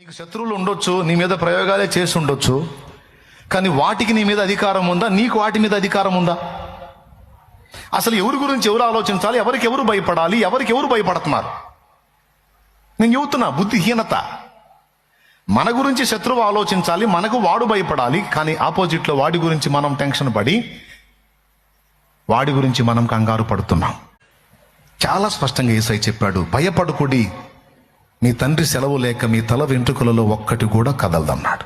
నీకు శత్రువులు ఉండొచ్చు, నీ మీద ప్రయోగాలే చేసి ఉండొచ్చు, కానీ వాటికి నీ మీద అధికారం ఉందా? నీకు వాటి మీద అధికారం ఉందా? అసలు ఎవరి గురించి ఎవరు ఆలోచించాలి, ఎవరికి ఎవరు భయపడాలి, ఎవరికి ఎవరు భయపడుతున్నారు? నేను చెబుతున్నా, బుద్ధిహీనత. మన గురించి శత్రువు ఆలోచించాలి, మనకు వాడు భయపడాలి, కానీ ఆపోజిట్లో వాడి గురించి మనం టెన్షన్ పడి వాడి గురించి మనం కంగారు పడుతున్నాం. చాలా స్పష్టంగా యేసయ్య చెప్పాడు, భయపడుకుడి, మీ తండ్రి సెలవు లేక మీ తల వెంట్రుకలలో ఒక్కటి కూడా కదలదన్నాడు.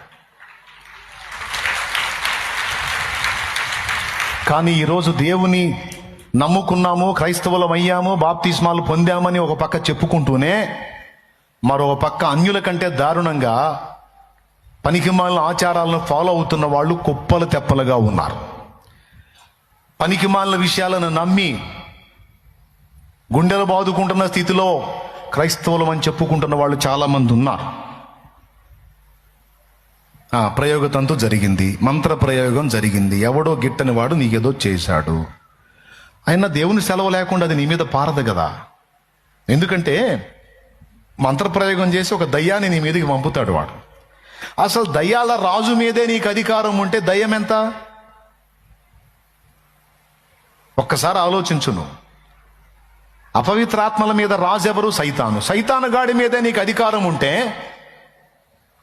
కానీ ఈరోజు దేవుని నమ్ముకున్నాము, క్రైస్తవులం అయ్యాము, బాప్తిస్మాలు పొందామని ఒక పక్క చెప్పుకుంటూనే మరో పక్క అన్యుల కంటే దారుణంగా పనికిమాలిన ఆచారాలను ఫాలో అవుతున్న వాళ్ళు కుప్పలు తెప్పలుగా ఉన్నారు. పనికిమాలిన విషయాలను నమ్మి గుండెలు బాదుకుంటున్న స్థితిలో క్రైస్తవులం అని చెప్పుకుంటున్న వాళ్ళు చాలామంది ఉన్నారు. ప్రయోగతంతో జరిగింది, మంత్ర ప్రయోగం జరిగింది, ఎవడో గిట్టని వాడు నీకేదో చేశాడు, అయినా దేవుని సెలవు లేకుండా అది నీ మీద పారదు కదా. ఎందుకంటే మంత్రప్రయోగం చేసి ఒక దయ్యాన్ని నీ మీదకి పంపుతాడు వాడు. అసలు దయ్యాల రాజు మీదే నీకు అధికారం ఉంటే దయ్యం ఎంత? ఒక్కసారి ఆలోచించును. అపవిత్రాత్మల మీద రాజు ఎవరు? సైతాను. సైతాను గాడి మీదే నీకు అధికారం ఉంటే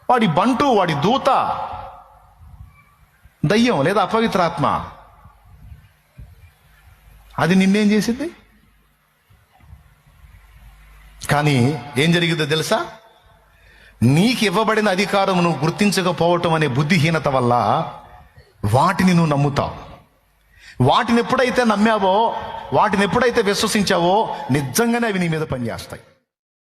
వాడి బంటు, వాడి దూత దయ్యం లేదా అపవిత్రాత్మ, అది నిన్నేం చేసింది? కానీ ఏం జరిగిందో తెలుసా? నీకు ఇవ్వబడిన అధికారం నువ్వు గుర్తించకపోవటం అనే బుద్ధిహీనత వల్ల వాటిని నువ్వు నమ్ముతావు. వాటిని ఎప్పుడైతే నమ్మావో, వాటిని ఎప్పుడైతే విశ్వసించావో, నిజంగానే అవి నీ మీద పనిచేస్తాయి.